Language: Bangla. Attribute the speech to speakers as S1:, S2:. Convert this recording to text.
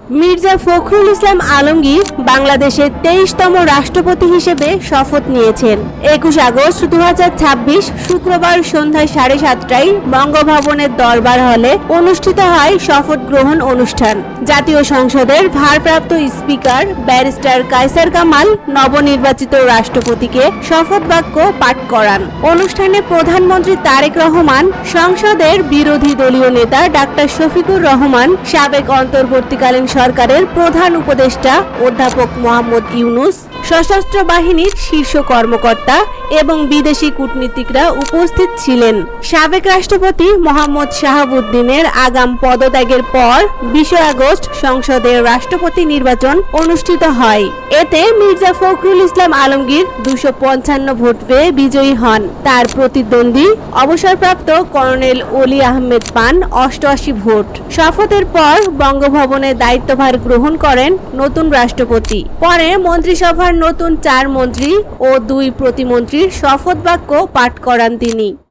S1: মির্জা ফখরুল ইসলাম আলমগীর বাংলাদেশের 23তম রাষ্ট্রপতি হিসেবে শপথ নিয়েছেন। 21 আগস্ট 2026 শুক্রবার সন্ধ্যা 7:30টায় বঙ্গভবনের দরবার হলে অনুষ্ঠিত হয় শপথ গ্রহণ অনুষ্ঠান। জাতীয় সংসদের ভারপ্রাপ্ত স্পিকার ব্যারিস্টার কায়সার কামাল নবনির্বাচিত রাষ্ট্রপতিকে শপথ বাক্য পাঠ করান। অনুষ্ঠানে প্রধানমন্ত্রী তারেক রহমান, সংসদের বিরোধী দলীয় নেতা ডাক্তার শফিকুর রহমান, সাবেক অন্তর্বর্তীকালীন সরকারের প্রধান উপদেষ্টা অধ্যাপক মোহাম্মদ ইউনুস, সশস্ত্র বাহিনীর শীর্ষ কর্মকর্তা এবং বিদেশি কূটনীতিকরা উপস্থিত ছিলেন। সাবেক রাষ্ট্রপতি মোহাম্মদ শাহাবুদ্দিনের আগাম পদত্যাগের পর 20 আগস্ট সংসদের রাষ্ট্রপতি নির্বাচন অনুষ্ঠিত হয়। এতে মির্জা ফখরুল ইসলাম আলমগীর 255 ভোট পেয়ে বিজয়ী হন। তার প্রতিদ্বন্দ্বী অবসরপ্রাপ্ত কর্নেল অলি আহমেদ পান 88 ভোট। শপথের পর বঙ্গভবনে দায়িত্বভার গ্রহণ করেন নতুন রাষ্ট্রপতি। পরে মন্ত্রিসভার নতুন 4 মন্ত্রী ও 2 প্রতিমন্ত্রীর শপথ বাক্য পাঠ করান তিনি।